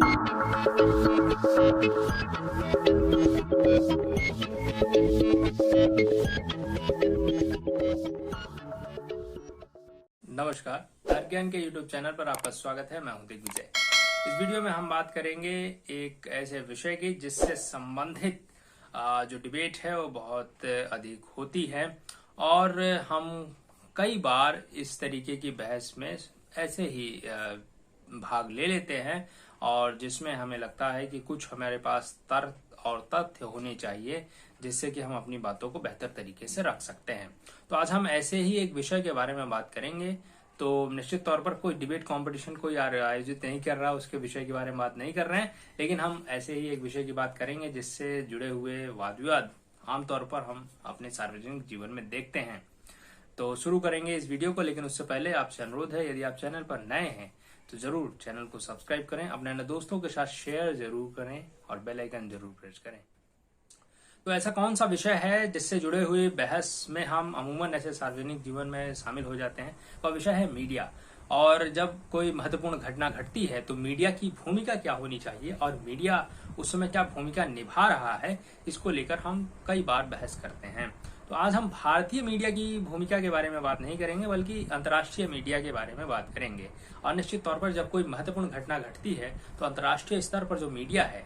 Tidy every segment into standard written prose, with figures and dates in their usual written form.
नमस्कार, तर्क ज्ञान के YouTube चैनल पर आपका स्वागत है। मैं हूं दिग्विजय। इस वीडियो में हम बात करेंगे एक ऐसे विषय की जिससे संबंधित जो डिबेट है वो बहुत अधिक होती है और हम कई बार इस तरीके की बहस में ऐसे ही भाग ले लेते हैं और जिसमें हमें लगता है कि कुछ हमारे पास तर्क और तथ्य होने चाहिए जिससे कि हम अपनी बातों को बेहतर तरीके से रख सकते हैं। तो आज हम ऐसे ही एक विषय के बारे में बात करेंगे। तो निश्चित तौर पर कोई डिबेट कंपटीशन कोई आयोजित नहीं कर रहा, उसके विषय के बारे में बात नहीं कर रहे हैं, लेकिन हम ऐसे ही एक विषय की बात करेंगे जिससे जुड़े हुए वाद विवाद आमतौर पर हम अपने सार्वजनिक जीवन में देखते हैं। तो शुरू करेंगे इस वीडियो को, लेकिन उससे पहले आपसे अनुरोध है, यदि आप चैनल पर नए हैं तो जरूर चैनल को सब्सक्राइब करें, अपने अन्य दोस्तों के साथ शेयर जरूर करें और बेल आइकन जरूर प्रेस करें। तो ऐसा कौन सा विषय है जिससे जुड़े हुए बहस में हम अमूमन ऐसे सार्वजनिक जीवन में शामिल हो जाते हैं? वह विषय है मीडिया। और जब कोई महत्वपूर्ण घटना घटती है तो मीडिया की भूमिका क्या होनी चाहिए और मीडिया उस समय क्या भूमिका निभा रहा है, इसको लेकर हम कई बार बहस करते हैं। तो आज हम भारतीय मीडिया की भूमिका के बारे में बात नहीं करेंगे, बल्कि अंतर्राष्ट्रीय मीडिया के बारे में बात करेंगे। और निश्चित तौर पर जब कोई महत्वपूर्ण घटना घटती है तो अंतर्राष्ट्रीय स्तर पर जो मीडिया है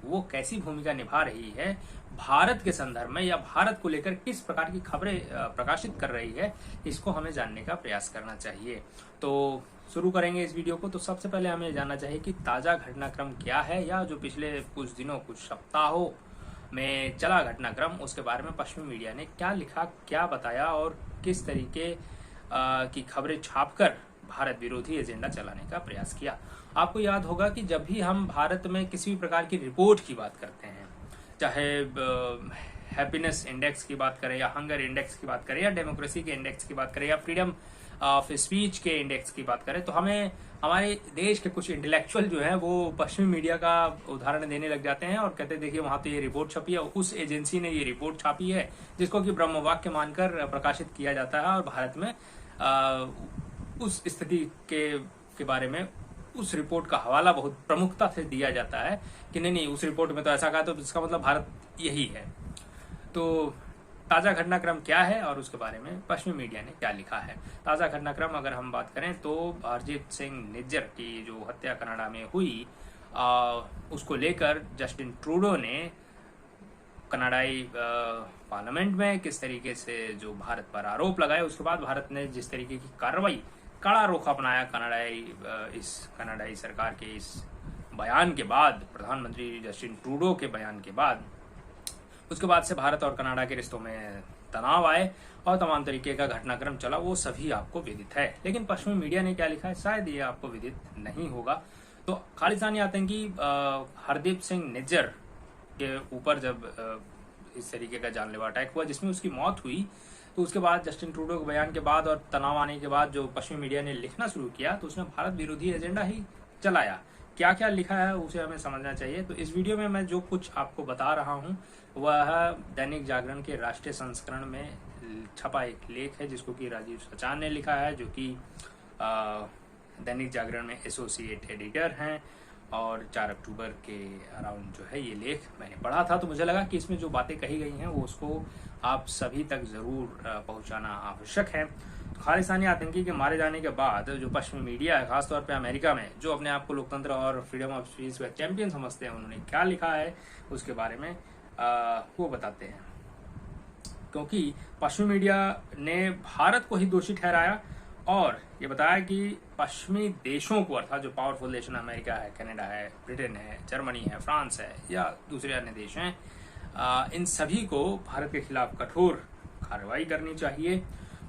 वो कैसी भूमिका निभा रही है, भारत के संदर्भ में या भारत को लेकर किस प्रकार की खबरें प्रकाशित कर रही है, इसको हमें जानने का प्रयास करना चाहिए। तो शुरू करेंगे इस वीडियो को। तो सबसे पहले हमें जानना चाहिए कि ताजा घटनाक्रम क्या है, या जो पिछले कुछ दिनों कुछ सप्ताहों में चला घटनाक्रम, उसके बारे में पश्चिमी मीडिया ने क्या लिखा, क्या बताया और किस तरीके की खबरें छापकर भारत विरोधी एजेंडा चलाने का प्रयास किया। आपको याद होगा कि जब भी हम भारत में किसी भी प्रकार की रिपोर्ट की बात करते हैं, चाहे हैप्पीनेस इंडेक्स की बात करें या हंगर इंडेक्स की बात करें या डेमोक्रेसी के इंडेक्स की बात करें या फ्रीडम ऑफ स्पीच के इंडेक्स की बात करें, तो हमें हमारे देश के कुछ इंटेलेक्चुअल जो हैं वो पश्चिमी मीडिया का उदाहरण देने लग जाते हैं और कहते हैं देखिए वहां तो ये रिपोर्ट छपी है, उस एजेंसी ने ये रिपोर्ट छापी है, जिसको कि ब्रह्म वाक्य मानकर प्रकाशित किया जाता है। और भारत में उस स्थिति के बारे में उस रिपोर्ट का हवाला बहुत प्रमुखता से दिया जाता है कि नहीं उस रिपोर्ट में तो ऐसा कहा, तो इसका मतलब भारत यही है। तो ताजा घटनाक्रम क्या है और उसके बारे में पश्चिमी मीडिया ने क्या लिखा है। ताजा घटनाक्रम अगर हम बात करें तो हरजीत सिंह निज्जर की जो हत्या कनाडा में हुई, उसको लेकर जस्टिन ट्रूडो ने कनाडाई पार्लियामेंट में किस तरीके से जो भारत पर आरोप लगाए, उसके बाद भारत ने जिस तरीके की कार्रवाई, कड़ा रुख अपनाया कनाडाई सरकार के इस बयान के बाद, प्रधानमंत्री जस्टिन ट्रूडो के बयान के बाद, उसके बाद से भारत और कनाडा के रिश्तों में तनाव आए और तमाम तरीके का घटनाक्रम चला, वो सभी आपको विदित है। लेकिन पश्चिमी मीडिया ने क्या लिखा है शायद ये आपको विदित नहीं होगा। तो खालिस्तानी आतंकी हरदीप सिंह निज्जर के ऊपर जब इस तरीके का जानलेवा अटैक हुआ जिसमें उसकी मौत हुई, तो उसके बाद जस्टिन ट्रूडो के बयान के बाद और तनाव आने के बाद जो पश्चिमी मीडिया ने लिखना शुरू किया तो उसने भारत विरोधी एजेंडा ही चलाया। क्या क्या लिखा है उसे हमें समझना चाहिए। तो इस वीडियो में मैं जो कुछ आपको बता रहा हूं वह दैनिक जागरण के राष्ट्रीय संस्करण में छपा एक लेख है जिसको कि राजीव सचान ने लिखा है, जो कि दैनिक जागरण में एसोसिएट एडिटर हैं। और 4 अक्टूबर के अराउंड जो है ये लेख मैंने पढ़ा था, तो मुझे लगा कि इसमें जो बातें कही गई हैं वो उसको आप सभी तक जरूर पहुंचाना आवश्यक है। खालिस्तानी आतंकी के मारे जाने के बाद जो पश्चिमी मीडिया है, खासतौर पे अमेरिका में, जो अपने आप को लोकतंत्र और फ्रीडम ऑफ स्पीच का चैंपियन समझते हैं, उन्होंने क्या लिखा है उसके बारे में वो बताते हैं। क्योंकि पश्चिमी मीडिया ने भारत को ही दोषी ठहराया और ये बताया कि पश्चिमी देशों को, अर्थात जो पावरफुल देश है, अमेरिका है, कनाडा है, ब्रिटेन है, जर्मनी है, फ्रांस है या दूसरे अन्य देश हैं, इन सभी को भारत के खिलाफ कठोर कार्रवाई करनी चाहिए।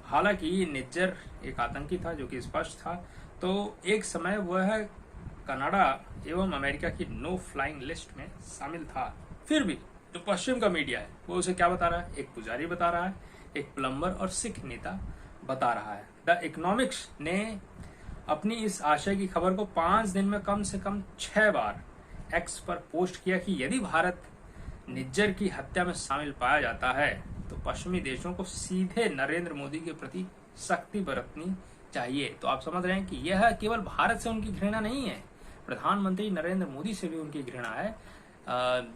हालांकि निज्जर एक आतंकी था जो कि स्पष्ट था, तो एक समय वह कनाडा एवं अमेरिका की नो फ्लाइंग लिस्ट में शामिल था। फिर भी जो पश्चिम का मीडिया है वो उसे क्या बता रहा है, एक पुजारी बता रहा है, एक प्लम्बर और सिख नेता बता रहा है। द इकोनॉमिक्स ने अपनी इस आशय की खबर को 5 दिन में कम से कम 6 बार एक्स पर पोस्ट किया कि यदि भारत निज्जर की हत्या में शामिल पाया जाता है तो पश्चिमी देशों को सीधे नरेंद्र मोदी के प्रति सख्ती बरतनी चाहिए। तो आप समझ रहे हैं कि यह केवल भारत से उनकी घृणा नहीं है, प्रधानमंत्री नरेंद्र मोदी से भी उनकी घृणा है,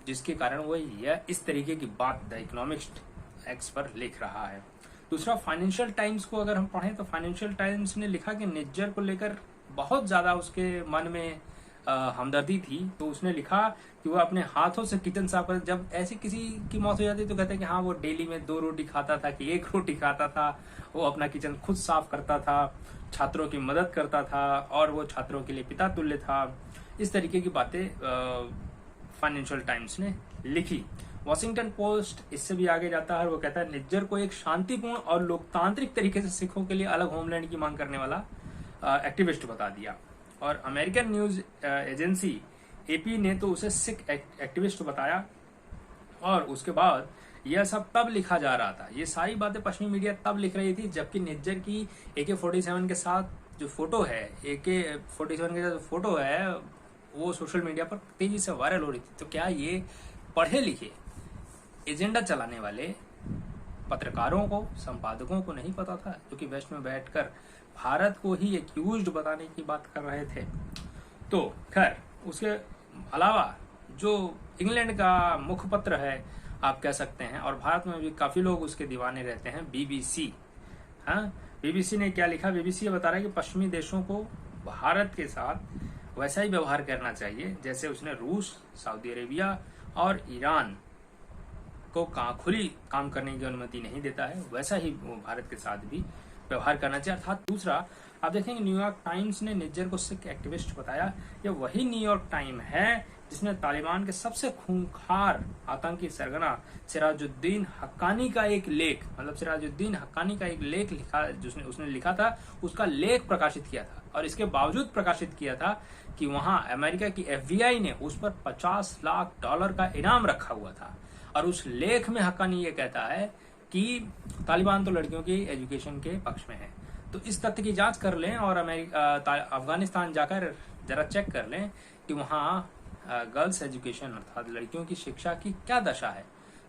जिसके कारण वो यह इस तरीके की बात द इकोनॉमिस्ट एक्स पर लिख रहा है। दूसरा, फाइनेंशियल टाइम्स को अगर हम पढ़ें तो फाइनेंशियल टाइम्स ने लिखा कि निज्जर को लेकर बहुत ज्यादा उसके मन में हमदर्दी थी, तो उसने लिखा कि वो अपने हाथों से किचन साफ कर, जब ऐसी किसी की मौत हो जाती तो कहते हैं कि हाँ वो डेली में 2 रोटी खाता था कि 1 रोटी खाता था, वो अपना किचन खुद साफ करता था, छात्रों की मदद करता था और वो छात्रों के लिए पिता तुल्य था। इस तरीके की बातें फाइनेंशियल टाइम्स ने लिखी। वॉशिंगटन पोस्ट इससे भी आगे जाता है और वो कहता है निज्जर को एक शांतिपूर्ण और लोकतांत्रिक तरीके से सिखों के लिए अलग होमलैंड की मांग करने वाला एक्टिविस्ट बता दिया। और अमेरिकन न्यूज एजेंसी एपी ने तो उसे सिख एक्टिविस्ट बताया। और उसके बाद यह सब तब लिखा जा रहा था, ये सारी बातें पश्चिमी मीडिया तब लिख रही थी जबकि निज्जर की AK-47 के साथ जो फोटो है, AK-47 के साथ जो फोटो है वो सोशल मीडिया पर तेजी से वायरल हो रही थी। तो क्या ये पढ़े लिखे एजेंडा चलाने वाले पत्रकारों को, संपादकों को नहीं पता था, जो कि वेस्ट में बैठकर भारत को ही एक्यूज्ड बताने की बात कर रहे थे? तो खैर, उसके अलावा जो इंग्लैंड का मुखपत्र है आप कह सकते हैं, और भारत में भी काफी लोग उसके दीवाने रहते हैं, BBC। हाँ, BBC ने क्या लिखा? BBC ये बता रहा है कि पश्चिमी देशों को भारत के साथ वैसा ही व्यवहार करना चाहिए जैसे उसने रूस, सऊदी अरेबिया और ईरान को खुली काम करने की अनुमति नहीं देता है, वैसा ही भारत के साथ भी व्यवहार करना चाहिए। अर्थात दूसरा, आप देखेंगे न्यूयॉर्क टाइम्स ने निज्जर को सिख एक्टिविस्ट बताया। यह वही न्यूयॉर्क टाइम है जिसने तालिबान के सबसे खूंखार आतंकी सरगना सिराजुद्दीन हक्कानी का एक लेख, मतलब सिराजुद्दीन हक्कानी का एक लेख लिखा, जिसने उसने लिखा था, उसका लेख प्रकाशित किया था। और इसके बावजूद प्रकाशित किया था कि वहां अमेरिका की FBI ने उस पर $50 लाख का इनाम रखा हुआ था। और उस लेख में हक्कानी ये कहता है कि तालिबान तो लड़कियों की एजुकेशन के पक्ष में है। तो इस तथ्य की जांच कर लें और अफगानिस्तान जाकर जरा चेक कर लें कि वहां गर्ल्स एजुकेशन अर्थात लड़कियों की शिक्षा की क्या दशा है,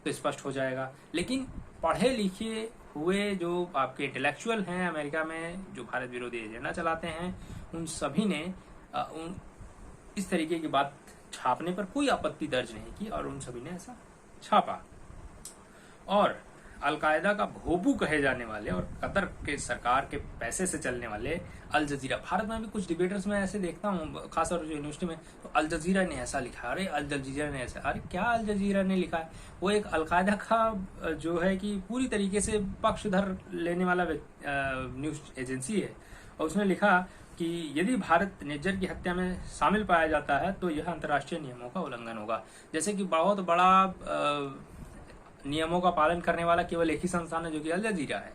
तो स्पष्ट हो जाएगा। लेकिन पढ़े लिखे हुए जो आपके इंटेलेक्चुअल हैं अमेरिका में, जो भारत विरोधी एजेंडा चलाते हैं, उन सभी ने इस तरीके की बात छापने पर कोई आपत्ति दर्ज नहीं की और उन सभी ने ऐसा छापा। और अलकायदा का भोपू कहे जाने वाले और कतर के सरकार के पैसे से चलने वाले अल जजीरा, भारत में भी कुछ डिबेटर्स में ऐसे देखता हूँ, खासतौर से यूनिवर्सिटी में, तो अल जजीरा ने ऐसा लिखा, अरे अल जजीरा ने ऐसा, अरे क्या अल जजीरा ने लिखा है? वो एक अलकायदा का जो है कि पूरी तरीके से पक्षधर लेने वाला न्यूज एजेंसी है, और उसने लिखा कि यदि भारत निज्जर की हत्या में शामिल पाया जाता है तो यह अंतर्राष्ट्रीय नियमों का उल्लंघन होगा। जैसे कि बहुत बड़ा नियमों का पालन करने वाला केवल एक ही संस्थान है, जो कि अल जजीरा है।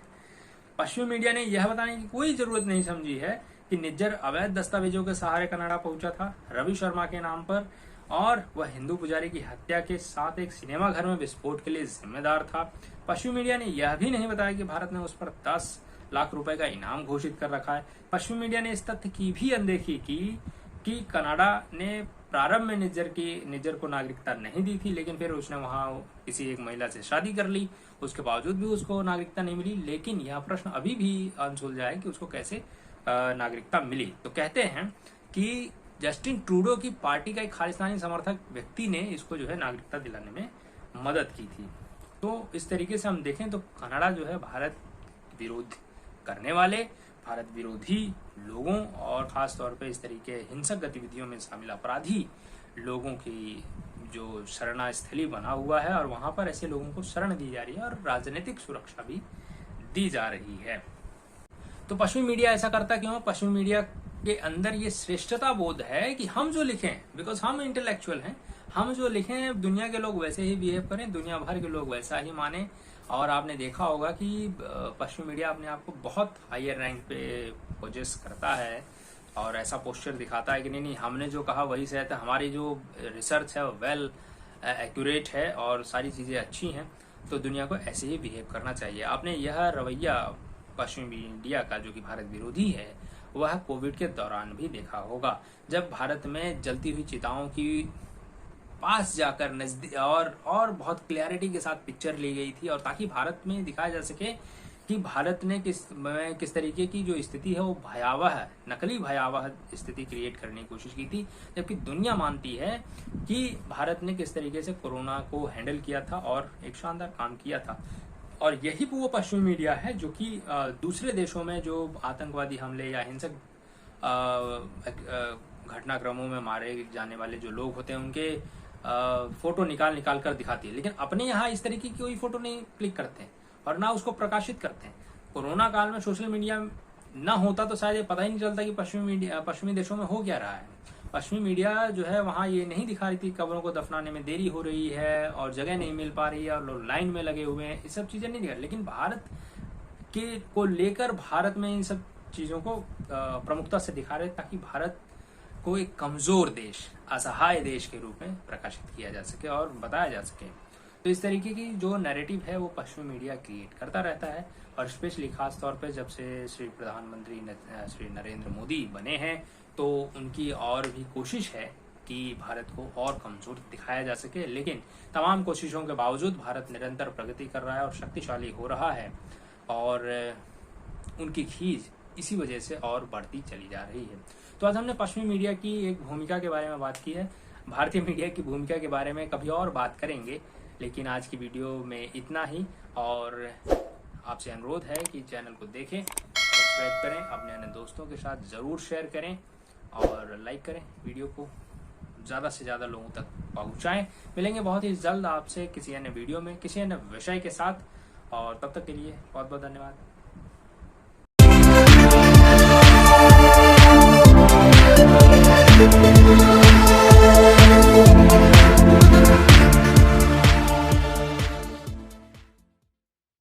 पश्चिमी मीडिया ने यह बताने की कोई जरूरत नहीं समझी है कि निज्जर अवैध दस्तावेजों के सहारे कनाडा पहुंचा था रवि शर्मा के नाम पर, और वह हिंदू पुजारी की हत्या के साथ एक सिनेमा घर में विस्फोट के लिए जिम्मेदार था। पश्चिमी मीडिया ने यह भी नहीं बताया कि भारत ने उस पर 10 लाख रुपए का इनाम घोषित कर रखा है। पश्चिमी मीडिया ने इस तथ्य की भी अनदेखी की कि कनाडा ने प्रारंभ में निज्जर को नागरिकता नहीं दी थी, लेकिन फिर उसने वहां किसी एक महिला से शादी कर ली, उसके बावजूद भी उसको नागरिकता नहीं मिली। लेकिन यह प्रश्न अभी भी अनसुलझा है कि उसको कैसे नागरिकता मिली। तो कहते हैं कि जस्टिन ट्रूडो की पार्टी का एक खालिस्तानी समर्थक व्यक्ति ने इसको जो है नागरिकता दिलाने में मदद की थी। तो इस तरीके से हम देखें तो कनाडा जो है भारत विरोध करने वाले, भारत विरोधी लोगों और खास तौर पे इस तरीके हिंसक गतिविधियों में शामिल अपराधी लोगों की जो शरणास्थली बना हुआ है, और वहां पर ऐसे लोगों को शरण दी जा रही है और राजनीतिक सुरक्षा भी दी जा रही है। तो पश्चिमी मीडिया ऐसा करता क्यों? पश्चिमी मीडिया के अंदर ये श्रेष्ठता बोध है कि हम जो लिखें, बिकॉज हम इंटेलेक्चुअल हैं, हम जो लिखें दुनिया के लोग वैसे ही बिहेव करें, दुनिया भर के लोग वैसा ही माने। और आपने देखा होगा कि पश्चिमी मीडिया अपने आप को बहुत हायर रैंक पे पोजेस करता है और ऐसा पोस्चर दिखाता है कि नहीं हमने जो कहा वही सही है, हमारी जो रिसर्च है वो वेल एक्यूरेट है और सारी चीजें अच्छी हैं, तो दुनिया को ऐसे ही बिहेव करना चाहिए। आपने यह रवैया पश्चिमी मीडिया का, जो कि भारत विरोधी है, वह कोविड के दौरान भी देखा होगा, जब भारत में जलती हुई चिताओं की पास जाकर नजदीक और बहुत क्लैरिटी के साथ पिक्चर ली गई थी, और ताकि भारत में दिखाया जा सके कि भारत ने किस तरीके की जो स्थिति है वो भयावह है, नकली भयावह स्थिति क्रिएट करने की कोशिश की थी, जबकि दुनिया मानती है कि भारत ने किस तरीके से कोरोना को हैंडल किया था और एक शानदार काम किया था। और यही वो पश्चिमी मीडिया है जो कि दूसरे देशों में जो आतंकवादी हमले या हिंसक घटनाक्रमों में मारे जाने वाले जो लोग होते हैं उनके फोटो निकाल कर दिखाती है, लेकिन अपने यहाँ इस तरीके की कोई फोटो नहीं क्लिक करते हैं और ना उसको प्रकाशित करते हैं। कोरोना काल में सोशल मीडिया ना होता तो शायद ये पता ही नहीं चलता कि पश्चिमी देशों में हो क्या रहा है। पश्चिमी मीडिया जो है वहां ये नहीं दिखा रही थी कब्रों को दफनाने में देरी हो रही है और जगह नहीं मिल पा रही है और लोग लाइन में लगे हुए हैं, ये सब चीजें नहीं दिखा रही। लेकिन भारत के को लेकर भारत में इन सब चीजों को प्रमुखता से दिखा रहे ताकि भारत को एक कमजोर देश, असहाय देश के रूप में प्रकाशित किया जा सके और बताया जा सके। तो इस तरीके की जो नैरेटिव है वो पश्चिमी मीडिया क्रिएट करता रहता है, और स्पेशली खास तौर पे जब से श्री प्रधानमंत्री श्री नरेंद्र मोदी बने हैं तो उनकी और भी कोशिश है कि भारत को और कमजोर दिखाया जा सके। लेकिन तमाम कोशिशों के बावजूद भारत निरंतर प्रगति कर रहा है और शक्तिशाली हो रहा है, और उनकी खींच इसी वजह से और बढ़ती चली जा रही है। तो आज हमने पश्चिमी मीडिया की एक भूमिका के बारे में बात की है। भारतीय मीडिया की भूमिका के बारे में कभी और बात करेंगे, लेकिन आज की वीडियो में इतना ही। और आपसे अनुरोध है कि चैनल को देखें, सब्सक्राइब करें, अपने दोस्तों के साथ ज़रूर शेयर करें और लाइक करें, वीडियो को ज़्यादा से ज़्यादा लोगों तक पहुंचाएं। मिलेंगे बहुत ही जल्द आपसे किसी अन्य वीडियो में किसी अन्य विषय के साथ, और तब तक के लिए बहुत बहुत धन्यवाद।